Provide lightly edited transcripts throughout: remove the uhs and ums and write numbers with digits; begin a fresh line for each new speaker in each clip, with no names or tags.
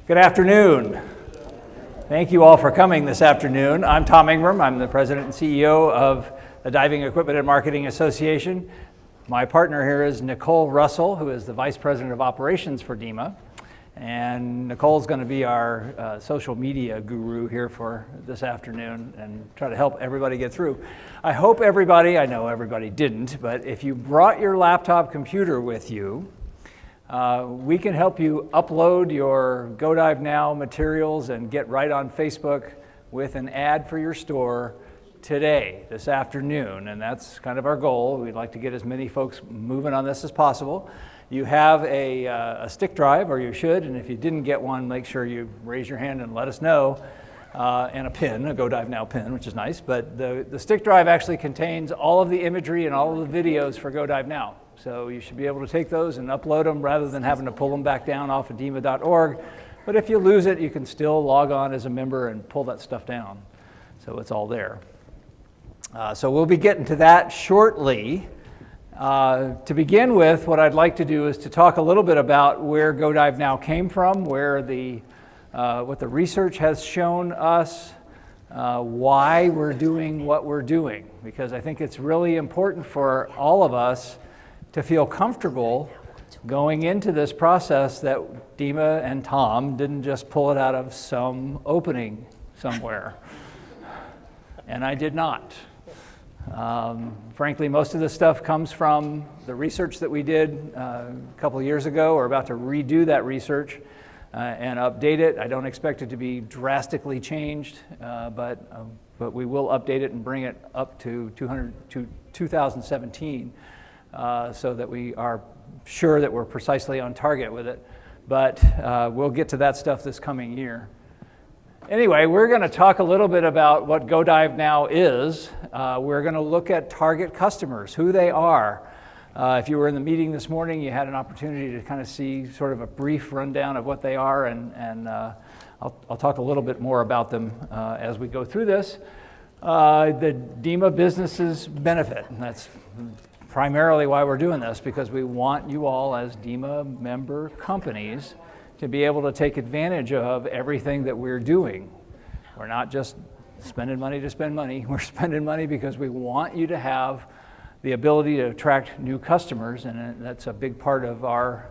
Good afternoon. Thank you all for coming this afternoon. I'm Tom Ingram. I'm the president and CEO of the Diving Equipment and Marketing Association. My partner here is Nicole Russell, who is the vice president of operations for DEMA. And Nicole's going to be our social media guru here for this afternoon and try to help everybody get through. I hope everybody, I know everybody didn't, but if you brought your laptop computer with you, we can help you upload your Go Dive Now materials and get right on Facebook with an ad for your store today, this afternoon, and that's kind of our goal. We'd like to get as many folks moving on this as possible. You have a stick drive, or you should, and if you didn't get one, make sure you raise your hand and let us know, and a pin, a Go Dive Now pin, which is nice, but the stick drive actually contains all of the imagery and all of the videos for Go Dive Now. So you should be able to take those and upload them rather than having to pull them back down off of DEMA.org. But if you lose it, you can still log on as a member and pull that stuff down. So it's all there. So we'll be getting to that shortly. To begin with, what I'd like to do is to talk a little bit about where Go Dive Now came from, where what the research has shown us, why we're doing what we're doing, because I think it's really important for all of us to feel comfortable going into this process that DEMA and Tom didn't just pull it out of some opening somewhere. And I did not. Frankly, most of this stuff comes from the research that we did a couple of years ago. We're about to redo that research and update it. I don't expect it to be drastically changed, but we will update it and bring it up to 2017 so that we are sure that we're precisely on target with it. But we'll get to that stuff this coming year. Anyway, we're going to talk a little bit about what Go Dive Now is. We're going to look at target customers, who they are. If you were in the meeting this morning, you had an opportunity to kind of see sort of a brief rundown of what they are, and I'll talk a little bit more about them as we go through this. The DEMA businesses benefit, and that's primarily why we're doing this, because we want you all as DEMA member companies to be able to take advantage of everything that we're doing. We're not just spending money to spend money. We're spending money because we want you to have the ability to attract new customers, and that's a big part of our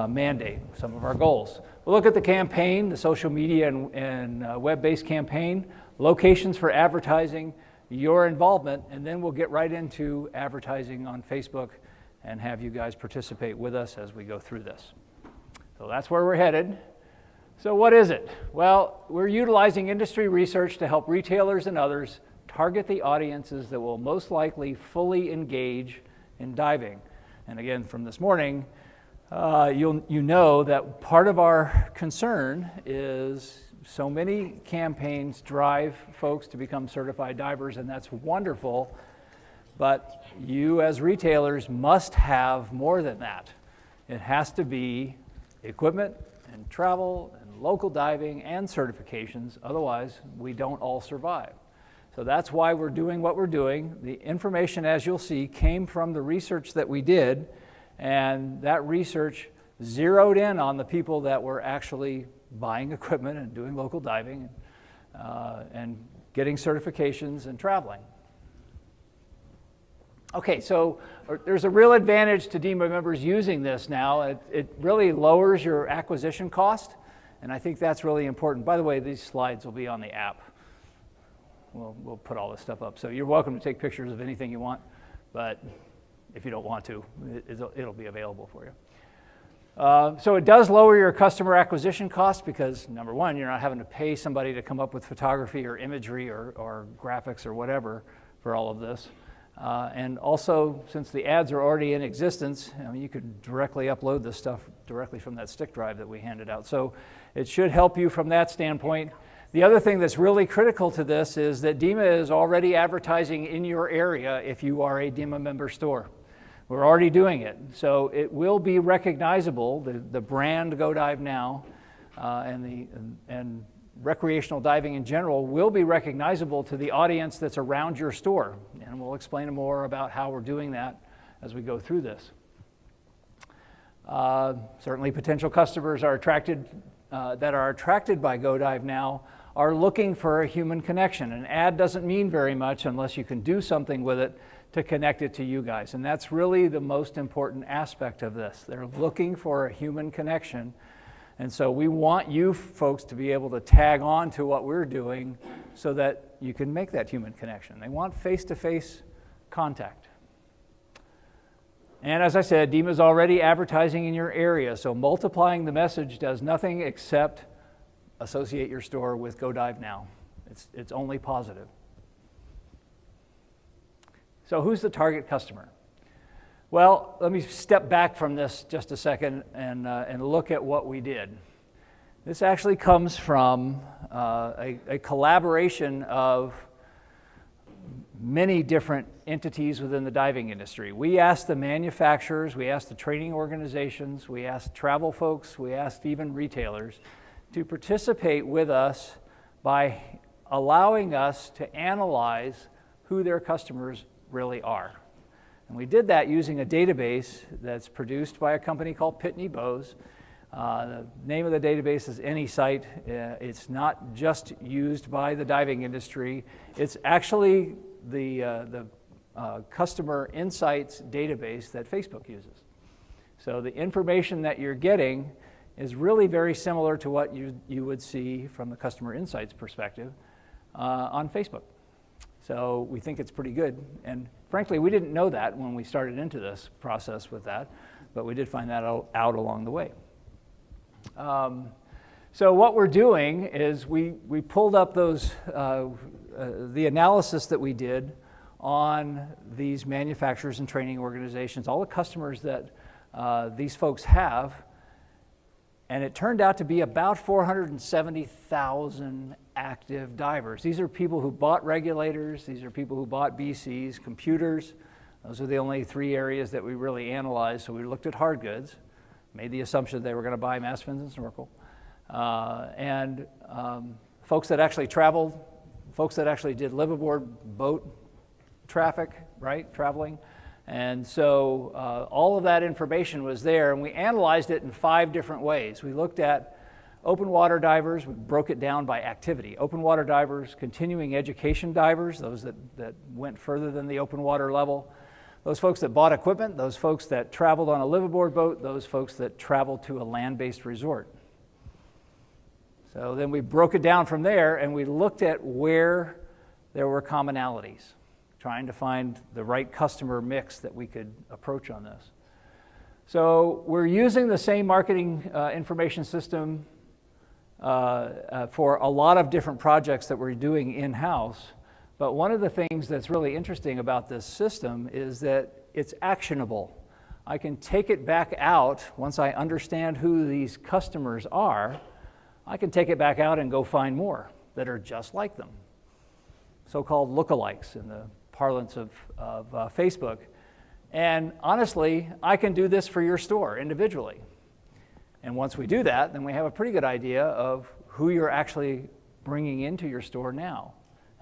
mandate, some of our goals. We'll look at the campaign, the social media and web-based campaign, locations for advertising, your involvement, and then we'll get right into advertising on Facebook and have you guys participate with us as we go through this. So that's where we're headed. So what is it? Well, we're utilizing industry research to help retailers and others target the audiences that will most likely fully engage in diving. And again, from this morning, you know that part of our concern is so many campaigns drive folks to become certified divers, and that's wonderful, but you as retailers must have more than that. It has to be equipment and travel and local diving and certifications, otherwise we don't all survive. So that's why we're doing what we're doing. The information, as you'll see, came from the research that we did, and that research zeroed in on the people that were actually buying equipment and doing local diving and getting certifications and traveling. Okay, so there's a real advantage to DEMA members using this now. It really lowers your acquisition cost, and I think that's really important. By the way, these slides will be on the app. We'll put all this stuff up. So you're welcome to take pictures of anything you want, but if you don't want to, it'll be available for you. So it does lower your customer acquisition cost because, number one, you're not having to pay somebody to come up with photography or imagery or graphics or whatever for all of this. And also, since the ads are already in existence, you could directly upload this stuff directly from that stick drive that we handed out. So it should help you from that standpoint. The other thing that's really critical to this is that DEMA is already advertising in your area if you are a DEMA member store. We're already doing it. So it will be recognizable, the brand Go Dive Now and recreational diving in general will be recognizable to the audience that's around your store. And we'll explain more about how we're doing that as we go through this. Certainly potential customers are attracted that are attracted by GoDive now are looking for a human connection. An ad doesn't mean very much unless you can do something with it to connect it to you guys. And that's really the most important aspect of this. They're looking for a human connection. And so we want you folks to be able to tag on to what we're doing so that you can make that human connection. They want face-to-face contact. And as I said, DEMA is already advertising in your area, so multiplying the message does nothing except associate your store with GoDive now. It's only positive. So who's the target customer? Well, let me step back from this just a second and look at what we did. This actually comes from a collaboration of many different entities within the diving industry. We asked the manufacturers, we asked the training organizations, we asked travel folks, we asked even retailers to participate with us by allowing us to analyze who their customers really are. And we did that using a database that's produced by a company called Pitney Bowes. The name of the database is AnySite. It's not just used by the diving industry. It's actually the customer insights database that Facebook uses. So the information that you're getting is really very similar to what you would see from the customer insights perspective on Facebook. So we think it's pretty good. And frankly, we didn't know that when we started into this process with that, but we did find that out along the way. So what we're doing is we pulled up those the analysis that we did on these manufacturers and training organizations, all the customers that these folks have, and it turned out to be about 470,000 active divers. These are people who bought regulators, these are people who bought BCs, computers. Those are the only three areas that we really analyzed. So we looked at hard goods, made the assumption they were going to buy mass fins and snorkel, and folks that actually traveled, folks that actually did live aboard boat traffic, right, traveling. And so all of that information was there, and we analyzed it in 5 different ways. We looked at open water divers, we broke it down by activity. Open water divers, continuing education divers, those that went further than the open water level, those folks that bought equipment, those folks that traveled on a live aboard boat, those folks that traveled to a land-based resort. So then we broke it down from there, and we looked at where there were commonalities, trying to find the right customer mix that we could approach on this. So we're using the same marketing information system for a lot of different projects that we're doing in-house, but one of the things that's really interesting about this system is that it's actionable. I can take it back out once I understand who these customers are. I can take it back out and go find more that are just like them, so-called lookalikes in the parlance of Facebook. And honestly, I can do this for your store individually. And once we do that, then we have a pretty good idea of who you're actually bringing into your store now.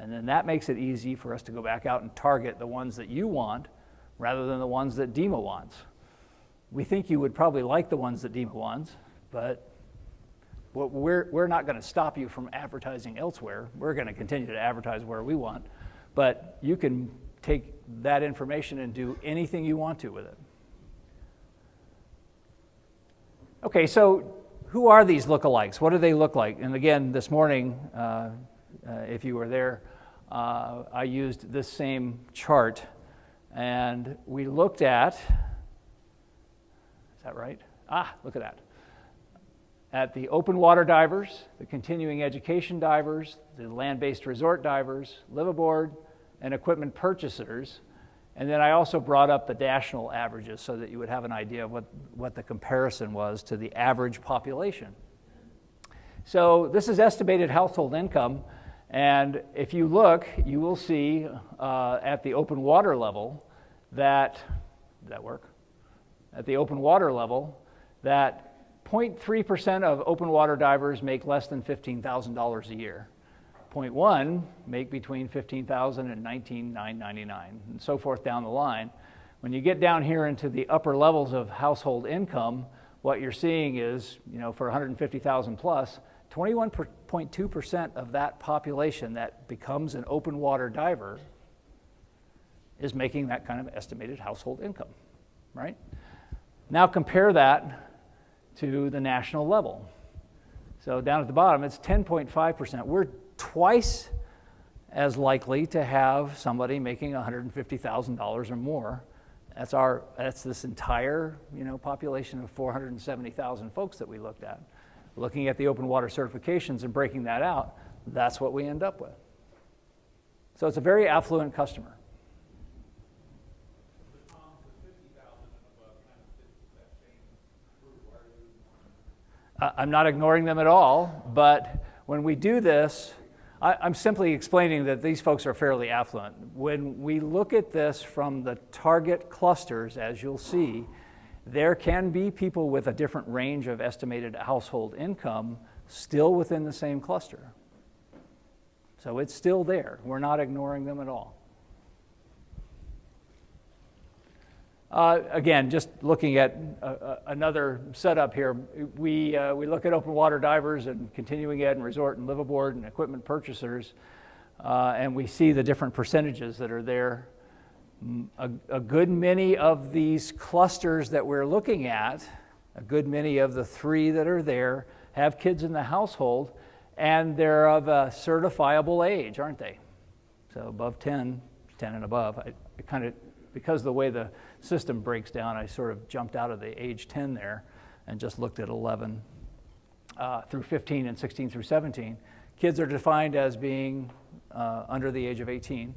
And then that makes it easy for us to go back out and target the ones that you want rather than the ones that DEMA wants. We think you would probably like the ones that DEMA wants, but we're not going to stop you from advertising elsewhere. We're going to continue to advertise where we want, but you can take that information and do anything you want to with it. Okay, so who are these lookalikes? What do they look like? And again, this morning, if you were there, I used this same chart, and we looked at, is that right? Look at that. At the open water divers, the continuing education divers, the land-based resort divers, live aboard, and equipment purchasers. And then I also brought up the national averages so that you would have an idea of what the comparison was to the average population. So this is estimated household income, and if you look, you will see at the open water level that, did that work? At the open water level, that 0.3% of open water divers make less than $15,000 a year. 0.1 make between $15,000 and $19,999, and so forth down the line. When you get down here into the upper levels of household income, what you're seeing is, for 150,000 plus, 21.2% of that population that becomes an open water diver is making that kind of estimated household income, right? Now compare that to the national level. So down at the bottom, it's 10.5%. We're twice as likely to have somebody making $150,000 or more. That's this entire, population of 470,000 folks that we looked at. Looking at the open water certifications and breaking that out, that's what we end up with. So it's a very affluent customer. I'm not ignoring them at all, but when we do this, I'm simply explaining that these folks are fairly affluent. When we look at this from the target clusters, as you'll see, there can be people with a different range of estimated household income still within the same cluster. So it's still there. We're not ignoring them at all. Again, just looking at another setup here, we look at open water divers and continuing ed and resort and liveaboard and equipment purchasers, and we see the different percentages that are there. A good many of these clusters that we're looking at, a good many of the 3 that are there, have kids in the household, and they're of a certifiable age, aren't they? So above 10 and above. Because of the way the system breaks down, I sort of jumped out of the age 10 there and just looked at 11 through 15 and 16 through 17. Kids are defined as being under the age of 18.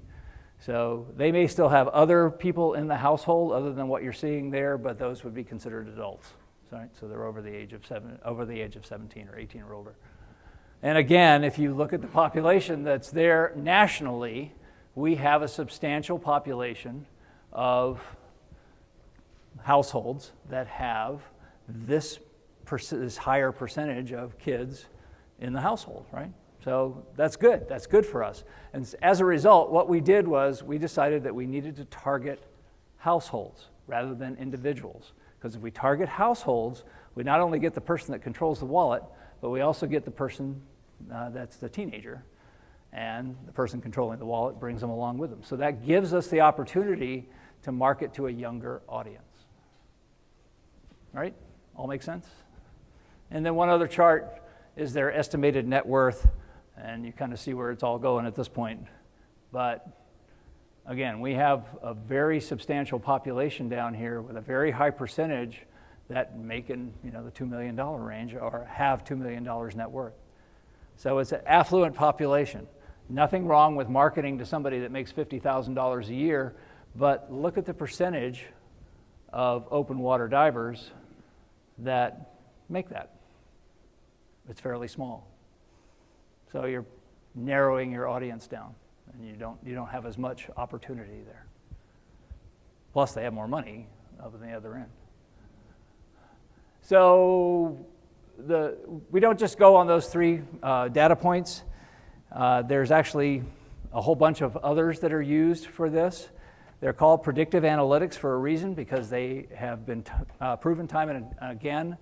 So they may still have other people in the household other than what you're seeing there, but those would be considered adults. Right? So they're over the age of 17 or 18 or older. And again, if you look at the population that's there nationally, we have a substantial population of households that have this higher percentage of kids in the household, right? So that's good. That's good for us. And as a result, what we did was we decided that we needed to target households rather than individuals. Because if we target households, we not only get the person that controls the wallet, but we also get the person that's the teenager. And the person controlling the wallet brings them along with them. So that gives us the opportunity to market to a younger audience. Right? All make sense? And then one other chart is their estimated net worth, and you kind of see where it's all going at this point. But again, we have a very substantial population down here with a very high percentage that making, the $2 million range or have $2 million net worth. So it's an affluent population. Nothing wrong with marketing to somebody that makes $50,000 a year, but look at the percentage of open water divers that make that. It's fairly small. So you're narrowing your audience down, and you don't have as much opportunity there. Plus, they have more money up on the other end. So we don't just go on those 3 data points. There's actually a whole bunch of others that are used for this. They're called predictive analytics for a reason, because they have been proven time and again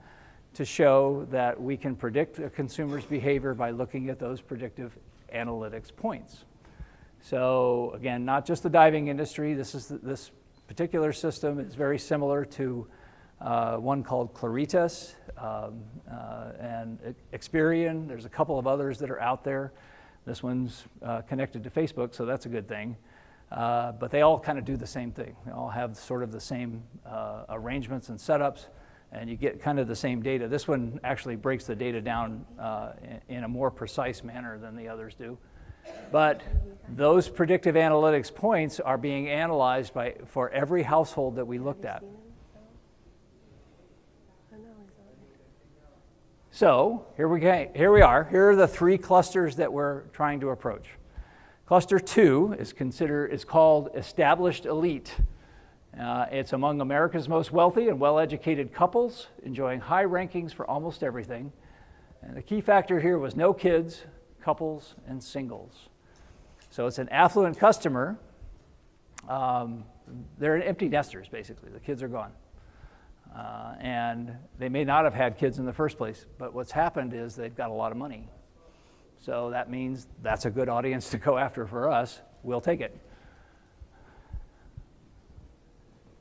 to show that we can predict a consumer's behavior by looking at those predictive analytics points. So again, not just the diving industry. This particular system is very similar to one called Claritas and Experian. There's a couple of others that are out there. This one's connected to Facebook, so that's a good thing. But they all kind of do the same thing. They all have sort of the same arrangements and setups, and you get kind of the same data. This one actually breaks the data down in a more precise manner than the others do. But those predictive analytics points are being analyzed for every household that we looked at. So here we are. Here are the 3 clusters that we're trying to approach. Cluster 2 is called Established Elite. It's among America's most wealthy and well-educated couples, enjoying high rankings for almost everything. And the key factor here was no kids, couples, and singles. So it's an affluent customer. They're empty nesters, basically. The kids are gone. And they may not have had kids in the first place, but what's happened is they've got a lot of money. So that means that's a good audience to go after for us. We'll take it.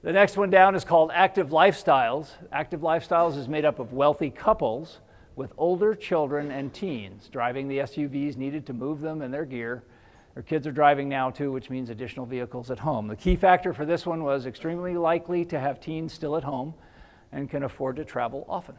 The next one down is called Active Lifestyles. Active Lifestyles is made up of wealthy couples with older children and teens driving the SUVs needed to move them and their gear. Their kids are driving now too, which means additional vehicles at home. The key factor for this one was extremely likely to have teens still at home and can afford to travel often.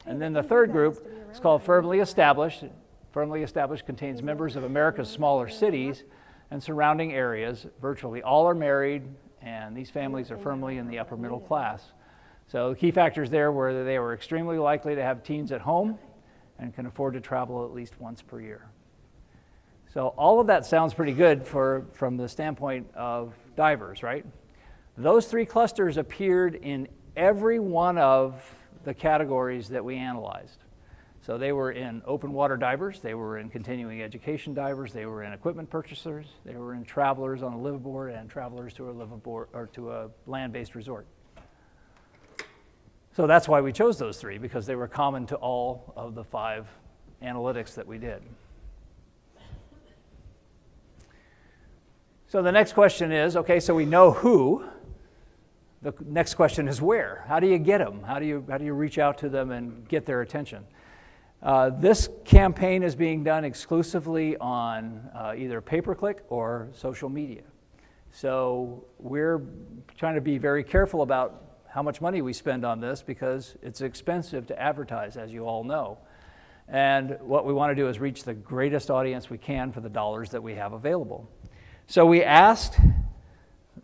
And then the third group is called Firmly Established. Firmly Established contains members of America's smaller cities and surrounding areas. Virtually all are married, and these families are firmly in the upper middle class. So the key factors there were that they were extremely likely to have teens at home and can afford to travel at least once per year. So all of that sounds pretty good from the standpoint of divers, right? Those three clusters appeared in every one of the categories that we analyzed. So they were in open water divers, they were in continuing education divers, they were in equipment purchasers, they were in travelers on a liveaboard, and travelers to a liveaboard or to a land-based resort. So that's why we chose those three, because they were common to all of the 5 analytics that we did. So the next question is, okay, so we know who. The next question is where. How do you get them? How do you reach out to them and get their attention? This campaign is being done exclusively on either pay-per-click or social media. So we're trying to be very careful about how much money we spend on this, because it's expensive to advertise, as you all know. And what we want to do is reach the greatest audience we can for the dollars that we have available. So we asked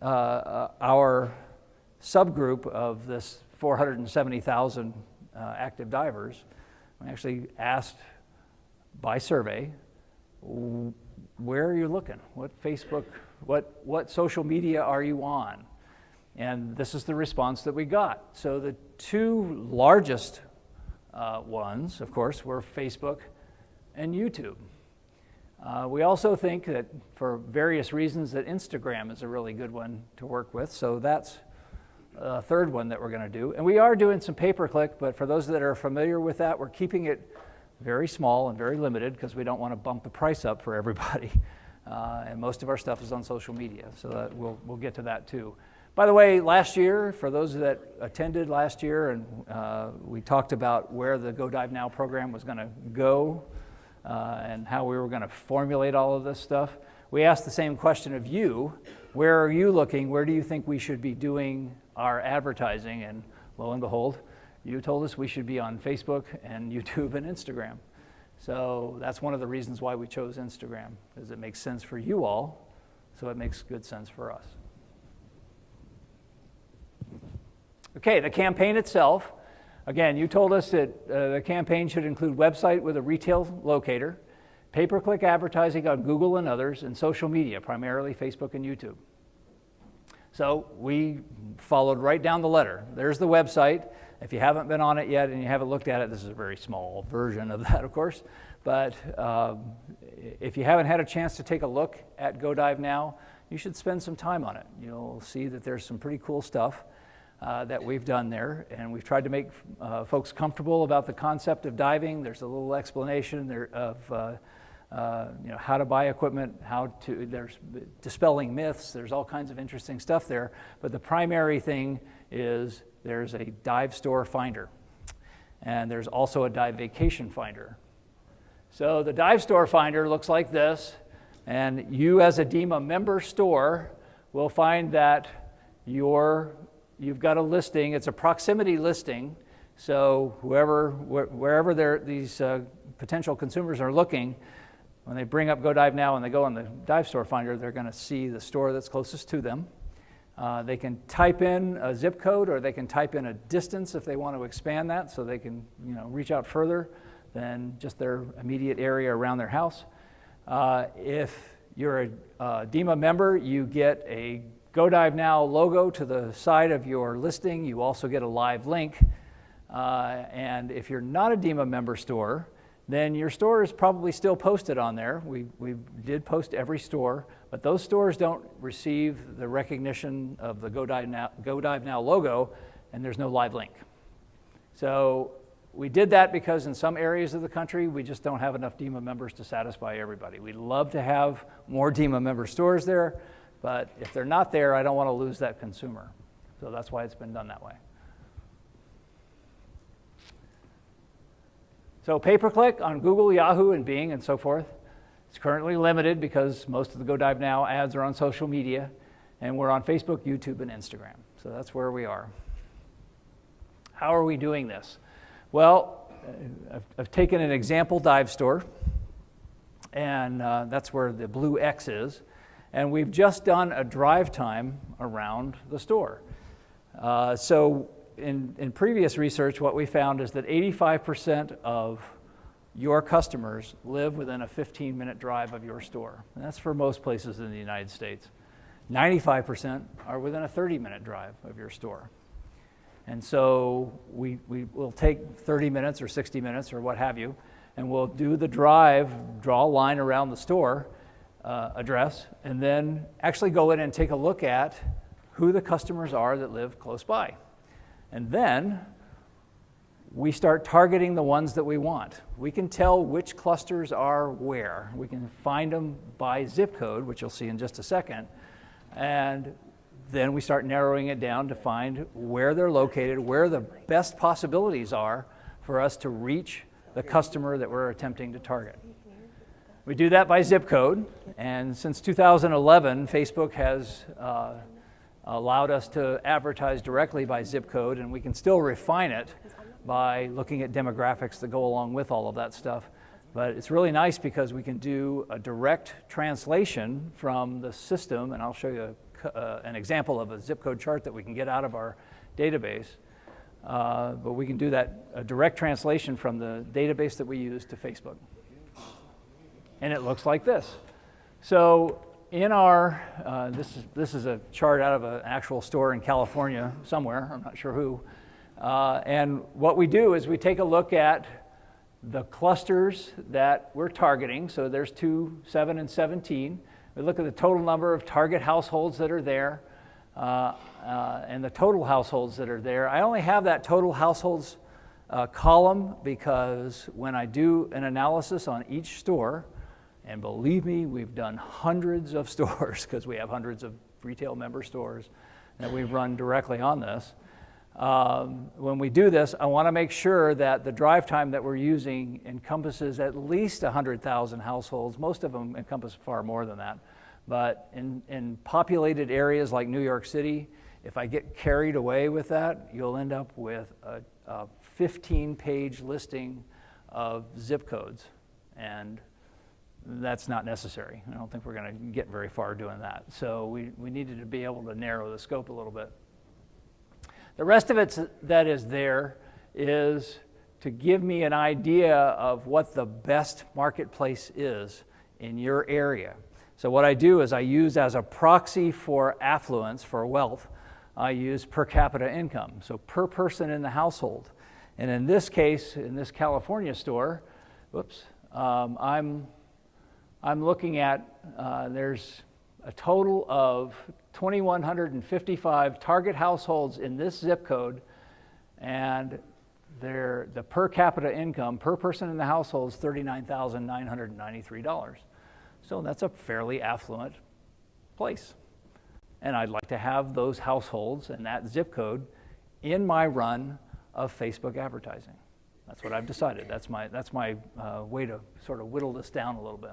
our subgroup of this 470,000 active divers, we actually asked by survey, where are you looking? What Facebook, what social media are you on? And this is the response that we got. So the 2 largest ones, of course, were Facebook and YouTube. We also think that for various reasons that Instagram is a really good one to work with, so that's a third one that we're going to do. And we are doing some pay-per-click, but for those that are familiar with that, we're keeping it very small and very limited because we don't want to bump the price up for everybody. And most of our stuff is on social media, so that we'll get to that too. By the way, last year, for those that attended last year, and we talked about where the Go Dive Now program was going to go and how we were going to formulate all of this stuff. We asked the same question of you. Where are you looking? Where do you think we should be doing our advertising? And lo and behold, you told us we should be on Facebook and YouTube and Instagram. So that's one of the reasons why we chose Instagram, because it makes sense for you all, so it makes good sense for us. Okay, the campaign itself. Again, you told us that the campaign should include website with a retail locator, pay-per-click advertising on Google and others, and social media, primarily Facebook and YouTube. So we followed right down the letter. There's the website. If you haven't been on it yet and you haven't looked at it, this is a very small version of that, of course. But if you haven't had a chance to take a look at Go Dive Now, you should spend some time on it. You'll see that there's some pretty cool stuff that we've done there, and we've tried to make folks comfortable about the concept of diving. There's a little explanation there of how to buy equipment, there's dispelling myths, there's all kinds of interesting stuff there, but the primary thing is there's a dive store finder, and there's also a dive vacation finder. So the dive store finder looks like this, and you as a DEMA member store will find that you've got a listing. It's a proximity listing, so wherever these potential consumers are looking, when they bring up Go Dive Now and they go on the dive store finder, they're going to see the store that's closest to them. They can type in a zip code, or they can type in a distance if they want to expand that, so they can reach out further than just their immediate area around their house. If you're a DEMA member, you get a Go Dive Now logo to the side of your listing. You also get a live link. And if you're not a DEMA member store, then your store is probably still posted on there. We did post every store, but those stores don't receive the recognition of the Go Dive Now logo, and there's no live link. So we did that because in some areas of the country, we just don't have enough DEMA members to satisfy everybody. We'd love to have more DEMA member stores there, but if they're not there, I don't want to lose that consumer. So that's why it's been done that way. So pay-per-click on Google, Yahoo, and Bing, and so forth. It's currently limited because most of the Go Dive Now ads are on social media, and we're on Facebook, YouTube, and Instagram. So that's where we are. How are we doing this? Well, I've taken an example dive store, and that's where the blue X is, and we've just done a drive time around the store. So in previous research, what we found is that 85% of your customers live within a 15-minute drive of your store. And that's for most places in the United States. 95% are within a 30-minute drive of your store. And so we will take 30 minutes or 60 minutes or what have you, and we'll do the drive, draw a line around the store address, and then actually go in and take a look at who the customers are that live close by. And then we start targeting the ones that we want. We can tell which clusters are where. We can find them by zip code, which you'll see in just a second, and then we start narrowing it down to find where they're located, where the best possibilities are for us to reach the customer that we're attempting to target. We do that by zip code, and since 2011, Facebook has allowed us to advertise directly by zip code, and we can still refine it by looking at demographics that go along with all of that stuff. But it's really nice because we can do a direct translation from the system, and I'll show you an example of a zip code chart that we can get out of our database. But we can do that, a direct translation from the database that we use to Facebook. And it looks like this. So in our, this is a chart out of an actual store in California somewhere, I'm not sure who. And what we do is we take a look at the clusters that we're targeting. So there's 2, 7, and 17. We look at the total number of target households that are there and the total households that are there. I only have that total households column because when I do an analysis on each store, and believe me, we've done hundreds of stores because we have hundreds of retail member stores that we've run directly on this. When we do this, I want to make sure that the drive time that we're using encompasses at least 100,000 households. Most of them encompass far more than that. But in populated areas like New York City, if I get carried away with that, you'll end up with a 15-page listing of zip codes. And that's not necessary. I don't think we're going to get very far doing that. So we needed to be able to narrow the scope a little bit. The rest of it that is there is to give me an idea of what the best marketplace is in your area. So what I do is I use as a proxy for affluence, for wealth, I use per capita income, so per person in the household. And in this case, in this California store, I'm looking at, there's a total of 2,155 target households in this zip code, and the per capita income per person in the household is $39,993. So that's a fairly affluent place. And I'd like to have those households and that zip code in my run of Facebook advertising. That's what I've decided. That's my way to sort of whittle this down a little bit.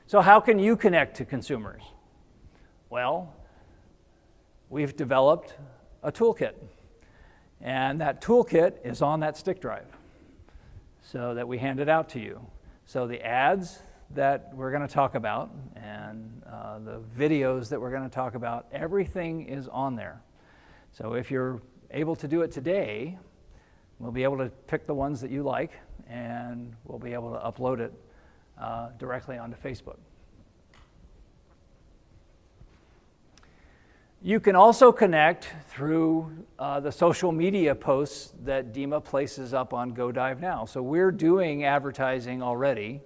So how can you connect to consumers? Well, we've developed a toolkit. And that toolkit is on that stick drive so that we hand it out to you. So the ads that we're going to talk about and the videos that we're going to talk about, everything is on there. So if you're able to do it today, we'll be able to pick the ones that you like, and we'll be able to upload it directly onto Facebook. You can also connect through the social media posts that DEMA places up on Go Dive Now. So we're doing advertising already,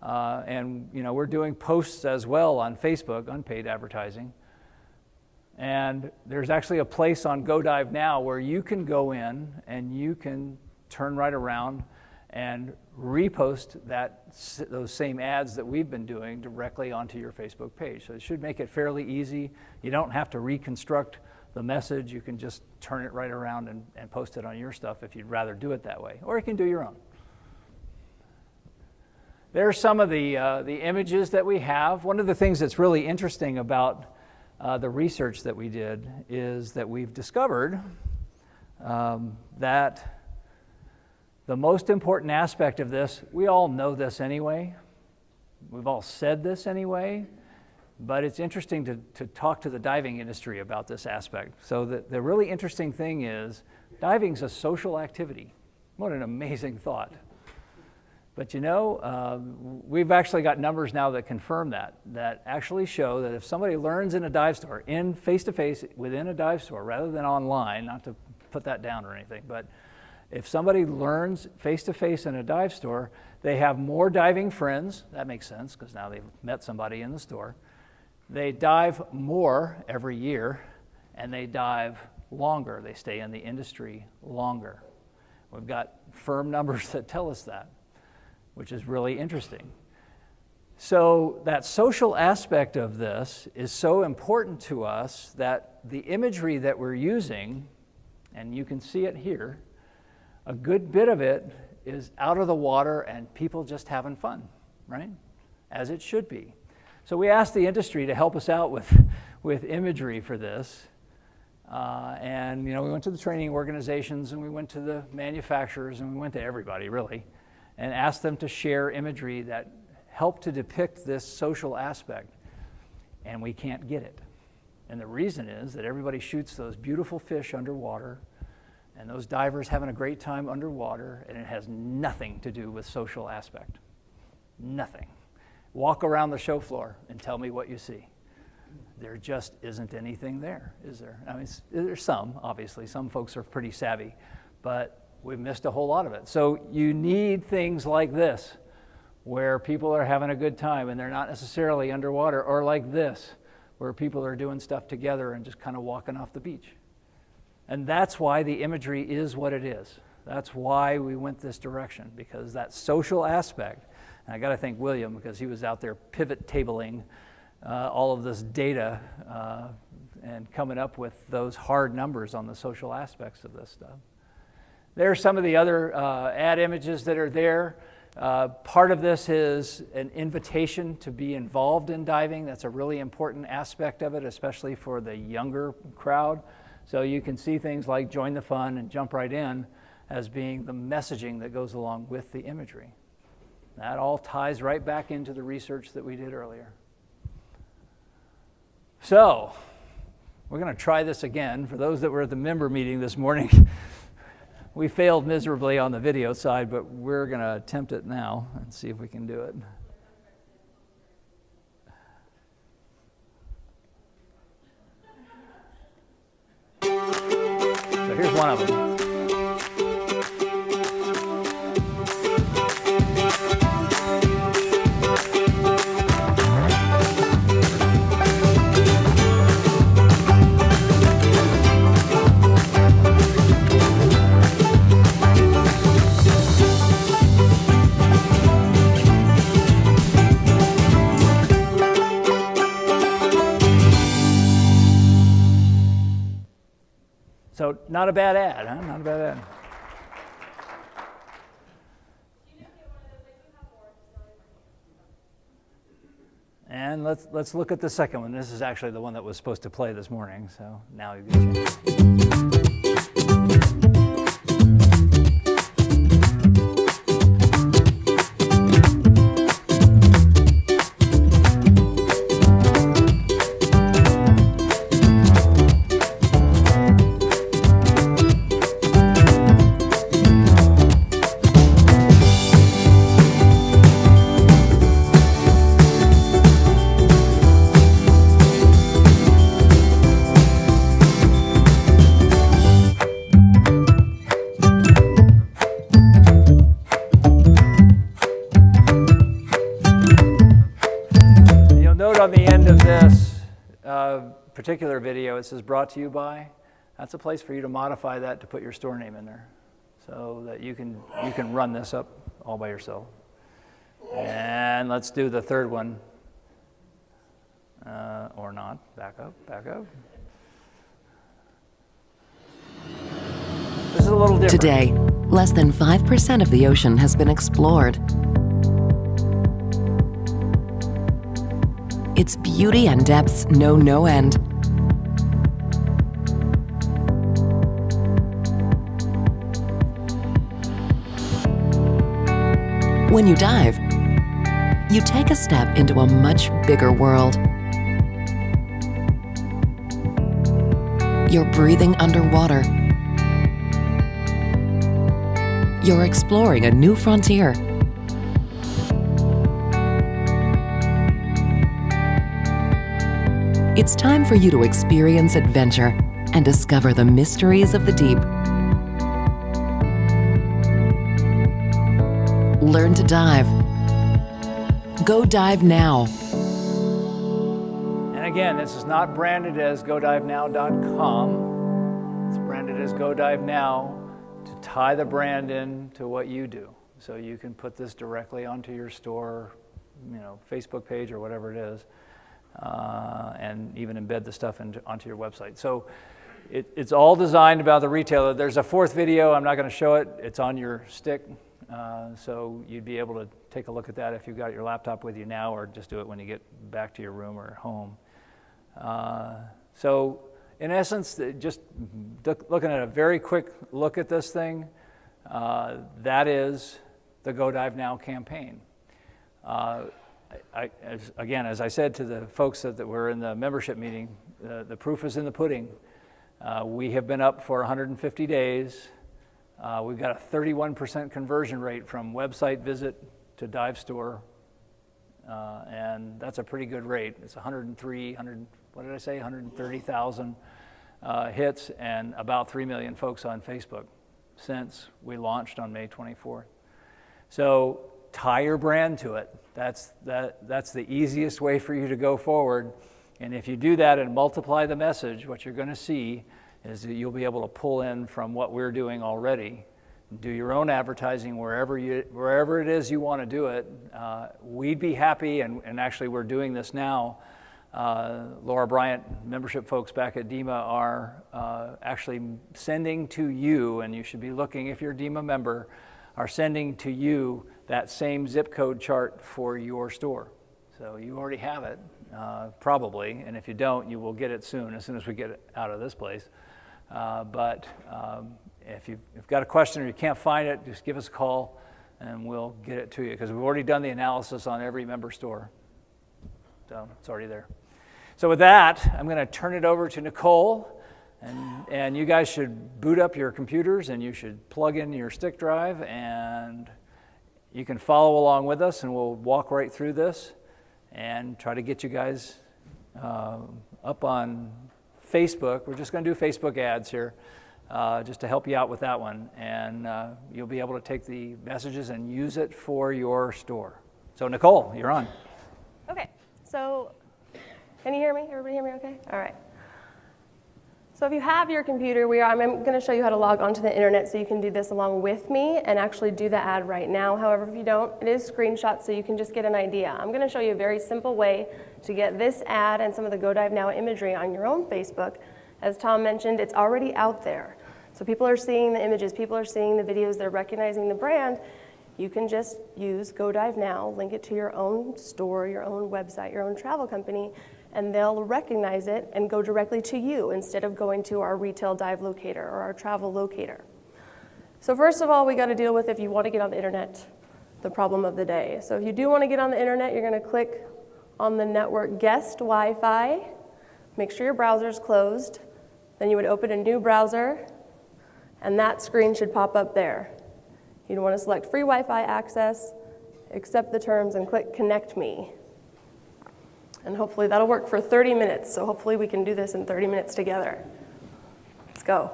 and we're doing posts as well on Facebook, unpaid advertising. And there's actually a place on Go Dive Now where you can go in and you can turn right around and repost those same ads that we've been doing directly onto your Facebook page. So it should make it fairly easy. You don't have to reconstruct the message. You can just turn it right around and post it on your stuff if you'd rather do it that way. Or you can do your own. There's some of the images that we have. One of the things that's really interesting about the research that we did is that we've discovered that the most important aspect of this, we all know this anyway, we've all said this anyway, but it's interesting to talk to the diving industry about this aspect. So the really interesting thing is diving's a social activity. What an amazing thought. But we've actually got numbers now that confirm that actually show that if somebody learns in a dive store, in face-to-face within a dive store, rather than online, not to put that down or anything, but if somebody learns face-to-face in a dive store, they have more diving friends. That makes sense because now they've met somebody in the store. They dive more every year, and they dive longer. They stay in the industry longer. We've got firm numbers that tell us that, which is really interesting. So that social aspect of this is so important to us that the imagery that we're using, and you can see it here, a good bit of it is out of the water and people just having fun, right? As it should be. So we asked the industry to help us out with imagery for this. And we went to the training organizations and we went to the manufacturers and we went to everybody really and asked them to share imagery that helped to depict this social aspect. And we can't get it. And the reason is that everybody shoots those beautiful fish underwater and those divers having a great time underwater, and it has nothing to do with social aspect. Nothing. Walk around the show floor and tell me what you see. There just isn't anything there, is there? I mean, there's some, obviously. Some folks are pretty savvy, but we've missed a whole lot of it. So you need things like this, where people are having a good time and they're not necessarily underwater, or like this, where people are doing stuff together and just kind of walking off the beach. And that's why the imagery is what it is. That's why we went this direction, because that social aspect, and I got to thank William because he was out there pivot tabling all of this data and coming up with those hard numbers on the social aspects of this stuff. There are some of the other ad images that are there. Part of this is an invitation to be involved in diving. That's a really important aspect of it, especially for the younger crowd. So you can see things like join the fun and jump right in as being the messaging that goes along with the imagery. That all ties right back into the research that we did earlier. So we're going to try this again. For those that were at the member meeting this morning, we failed miserably on the video side, but we're going to attempt it now and see if we can do it. So here's one of them. So not a bad ad, huh? Not a bad ad. And let's look at the second one. This is actually the one that was supposed to play this morning, so now you get a chance. particular video, it says brought to you by. That's a place for you to modify that to put your store name in there, so that you can run this up all by yourself. And let's do the third one, or not. Back up. This is a little different.
Today, less than 5% of the ocean has been explored. Its beauty and depths know no end. When you dive, you take a step into a much bigger world. You're breathing underwater. You're exploring a new frontier. It's time for you to experience adventure and discover the mysteries of the deep. Learn to dive. Go dive now.
And again, this is not branded as godivenow.com. It's branded as Go Dive Now to tie the brand in to what you do. So you can put this directly onto your store, Facebook page or whatever it is, and even embed the stuff onto your website. So it's all designed about the retailer. There's a fourth video. I'm not going to show it. It's on your stick. So you'd be able to take a look at that if you've got your laptop with you now, or just do it when you get back to your room or home. So in essence, just looking at a very quick look at this thing, that is the Go Dive Now campaign. As I said to the folks that were in the membership meeting, the proof is in the pudding. We have been up for 150 days. We've got a 31% conversion rate from website visit to dive store, and that's a pretty good rate. It's 130,000 hits and about 3 million folks on Facebook since we launched on May 24th. So tie your brand to it. That's the easiest way for you to go forward. And if you do that and multiply the message, what you're going to see is that you'll be able to pull in from what we're doing already. Do your own advertising wherever it is you want to do it. We'd be happy, and actually we're doing this now. Laura Bryant, membership folks back at DEMA are actually sending to you, and you should be looking if you're a DEMA member, are sending to you that same zip code chart for your store. So you already have it, probably, and if you don't, you will get it soon as we get it out of this place. But if you've got a question or you can't find it, just give us a call and we'll get it to you, because we've already done the analysis on every member store. So it's already there. So with that, I'm going to turn it over to Nicole, and you guys should boot up your computers and you should plug in your stick drive, and you can follow along with us, and we'll walk right through this and try to get you guys up on Facebook. We're just going to do Facebook ads here just to help you out with that one, and you'll be able to take the messages and use it for your store. So Nicole, you're on.
Okay, so can you hear me? Everybody hear me okay? All right. So if you have your computer, I'm going to show you how to log onto the internet so you can do this along with me and actually do the ad right now. However, if you don't, it is screenshot so you can just get an idea. I'm going to show you a very simple way to get this ad and some of the Go Dive Now imagery on your own Facebook. As Tom mentioned, it's already out there. So people are seeing the images, people are seeing the videos, they're recognizing the brand. You can just use Go Dive Now, link it to your own store, your own website, your own travel company, and they'll recognize it and go directly to you instead of going to our retail dive locator or our travel locator. So first of all, we got to deal with, if you want to get on the internet, the problem of the day. So if you do want to get on the internet, you're going to click on the network guest Wi-Fi. Make sure your browser's closed. Then you would open a new browser, and that screen should pop up there. You'd want to select free Wi-Fi access, accept the terms, and click Connect Me. And hopefully that'll work for 30 minutes. So hopefully we can do this in 30 minutes together. Let's go.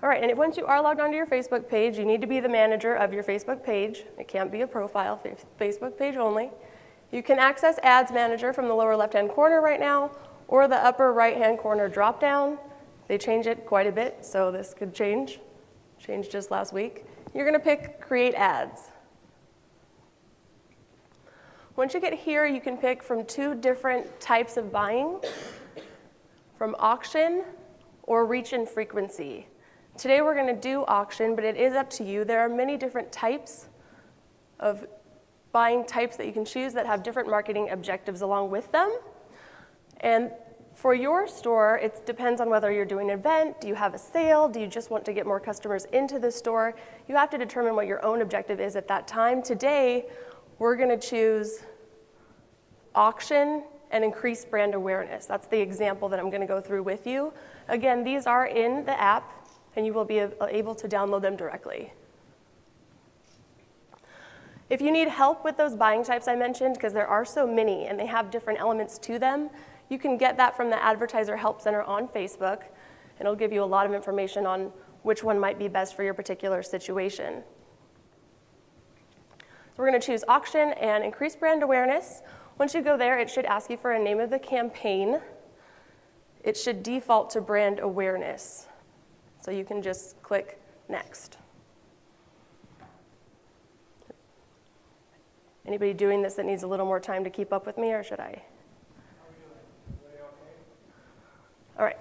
All right, and once you are logged onto your Facebook page, you need to be the manager of your Facebook page. It can't be a profile, Facebook page only. You can access Ads Manager from the lower left-hand corner right now, or the upper right-hand corner drop-down. They change it quite a bit, so this could change. Changed just last week. You're going to pick Create Ads. Once you get here, you can pick from 2 different types of buying, from auction or reach and frequency. Today we're going to do auction, but it is up to you. There are many different types of buying types that you can choose that have different marketing objectives along with them. And for your store, it depends on whether you're doing an event, do you have a sale, do you just want to get more customers into the store? You have to determine what your own objective is at that time. Today, we're going to choose auction and increase brand awareness. That's the example that I'm going to go through with you. Again, these are in the app, and you will be able to download them directly. If you need help with those buying types I mentioned, because there are so many and they have different elements to them, you can get that from the Advertiser Help Center on Facebook, and it'll give you a lot of information on which one might be best for your particular situation. So we're going to choose auction and increase brand awareness. Once you go there, it should ask you for a name of the campaign. It should default to brand awareness. So you can just click next. Anybody doing this that needs a little more time to keep up with me, or should I? All right.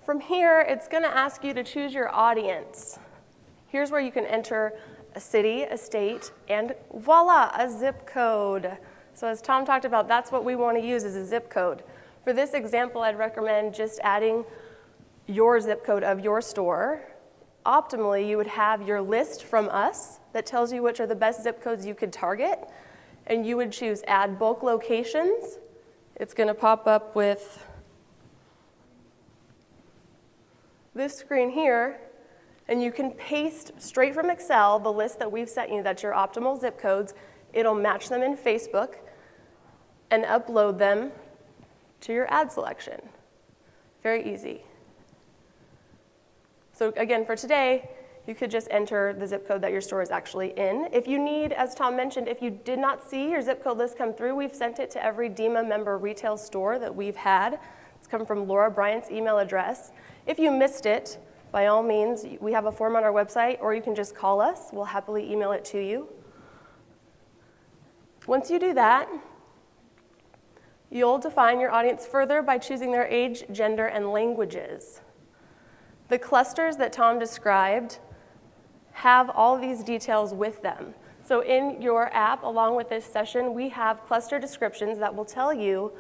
From here, it's going to ask you to choose your audience. Here's where you can enter a city, a state, and voila, a zip code. So as Tom talked about, that's what we want to use is a zip code. For this example, I'd recommend just adding your zip code of your store. Optimally, you would have your list from us that tells you which are the best zip codes you could target, and you would choose add bulk locations. It's going to pop up with this screen here, and you can paste straight from Excel the list that we've sent you that's your optimal zip codes. It'll match them in Facebook and upload them to your ad selection. Very easy. So again, for today, you could just enter the zip code that your store is actually in. If you need, as Tom mentioned, if you did not see your zip code list come through, we've sent it to every DEMA member retail store that we've had. It's come from Laura Bryant's email address. If you missed it, by all means, we have a form on our website, or you can just call us. We'll happily email it to you. Once you do that, you'll define your audience further by choosing their age, gender, and languages. The clusters that Tom described have all of these details with them. So in your app, along with this session, we have cluster descriptions that will tell you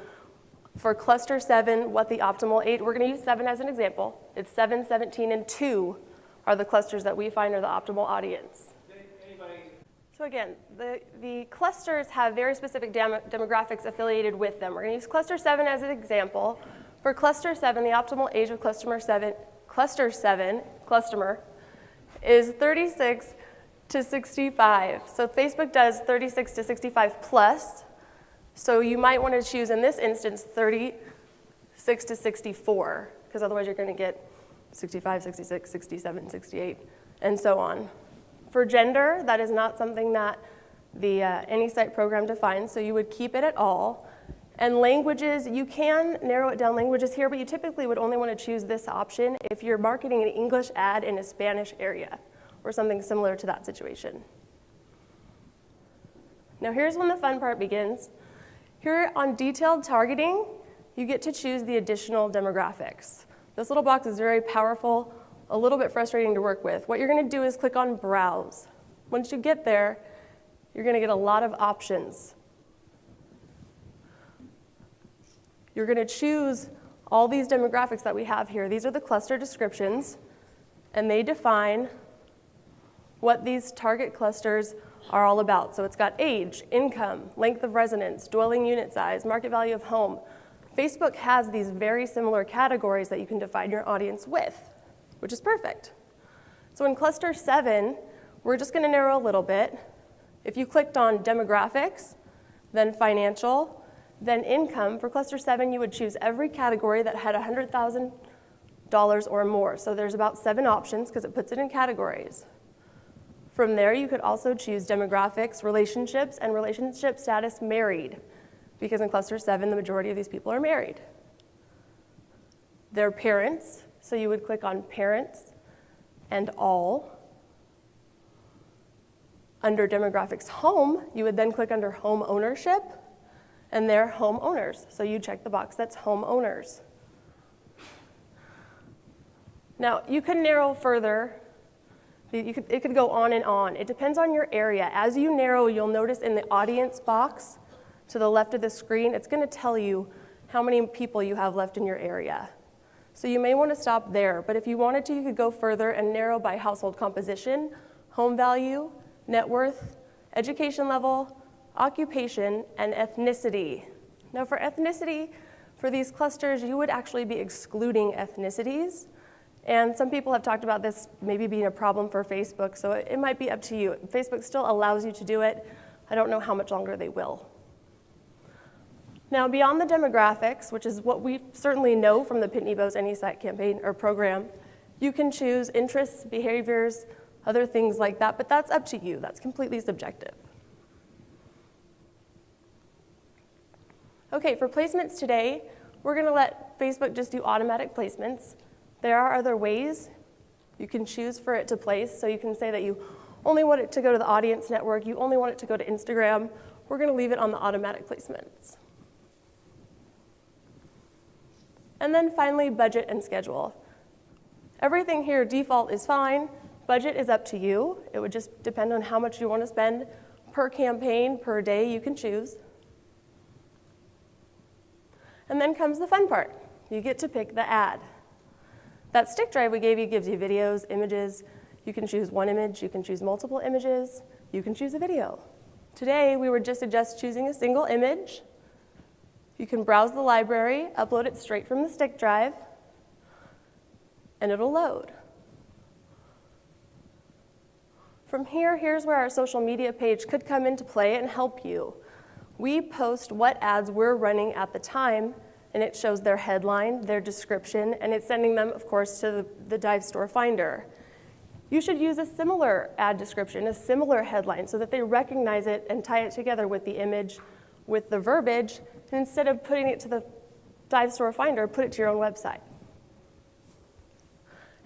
for cluster 7 what the optimal age, we're going to use 7 as an example. It's 7, 17, and 2 are the clusters that we find are the optimal audience. So again, the clusters have very specific demographics affiliated with them. We're going to use cluster 7 as an example. For cluster 7, the optimal age of cluster 7 is 36 to 65. So Facebook does 36 to 65 plus. So you might want to choose, in this instance, 36 to 64, because otherwise you're going to get 65, 66, 67, 68, and so on. For gender, that is not something that the AnySite program defines, so you would keep it at all. And languages, you can narrow it down languages here, but you typically would only want to choose this option if you're marketing an English ad in a Spanish area or something similar to that situation. Now here's when the fun part begins. Here on detailed targeting, you get to choose the additional demographics. This little box is very powerful, a little bit frustrating to work with. What you're going to do is click on Browse. Once you get there, you're going to get a lot of options. You're going to choose all these demographics that we have here. These are the cluster descriptions, and they define what these target clusters are all about. So it's got age, income, length of residence, dwelling unit size, market value of home. Facebook has these very similar categories that you can define your audience with, which is perfect. So in cluster 7, we're just going to narrow a little bit. If you clicked on demographics, then financial, then income, for cluster 7, you would choose every category that had $100,000 or more. So there's about 7 options because it puts it in categories. From there, you could also choose demographics, relationships, and relationship status married. because in cluster 7, the majority of these people are married. They're parents, so you would click on parents and all. Under demographics home, you would then click under home ownership, and they're homeowners. So you check the box that's homeowners. Now, you can narrow further. It could go on and on. It depends on your area. As you narrow, you'll notice in the audience box to the left of the screen, it's going to tell you how many people you have left in your area. So you may want to stop there, but if you wanted to, you could go further and narrow by household composition, home value, net worth, education level, occupation, and ethnicity. Now for ethnicity, for these clusters, you would actually be excluding ethnicities. And some people have talked about this maybe being a problem for Facebook, so it might be up to you. Facebook still allows you to do it. I don't know how much longer they will. Now, beyond the demographics, which is what we certainly know from the Pitney Bowes Any Site campaign or program, you can choose interests, behaviors, other things like that, but that's up to you. That's completely subjective. Okay, for placements today, we're going to let Facebook just do automatic placements. There are other ways you can choose for it to place, so you can say that you only want it to go to the audience network, you only want it to go to Instagram. We're going to leave it on the automatic placements. And then finally, budget and schedule. Everything here, default is fine. Budget is up to you. It would just depend on how much you want to spend per campaign, per day, you can choose. And then comes the fun part. You get to pick the ad. That stick drive we gave you gives you videos, images. You can choose one image, you can choose multiple images, you can choose a video. Today, we would just suggest choosing a single image. You can browse the library, upload it straight from the stick drive, and it'll load. From here, here's where our social media page could come into play and help you. We post what ads we're running at the time, and it shows their headline, their description, and it's sending them, of course, to the Dive Store Finder. You should use a similar ad description, a similar headline, so that they recognize it and tie it together with the image, with the verbiage, and instead of putting it to the Dive Store Finder, put it to your own website.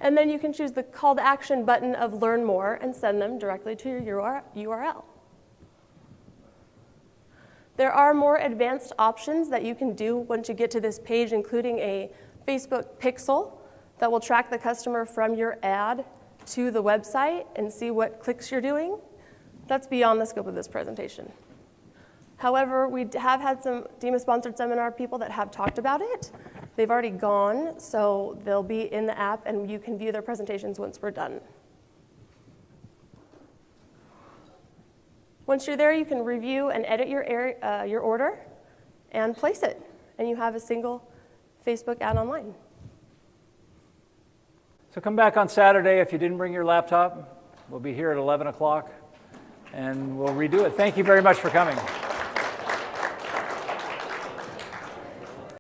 And then you can choose the call to action button of Learn More and send them directly to your URL. There are more advanced options that you can do once you get to this page, including a Facebook pixel that will track the customer from your ad to the website and see what clicks you're doing. That's beyond the scope of this presentation. However, we have had some DEMA-sponsored seminar people that have talked about it. They've already gone, so they'll be in the app, and you can view their presentations once we're done. Once you're there, you can review and edit your order and place it, and you have a single Facebook ad online.
So come back on Saturday if you didn't bring your laptop. We'll be here at 11 o'clock, and we'll redo it. Thank you very much for coming.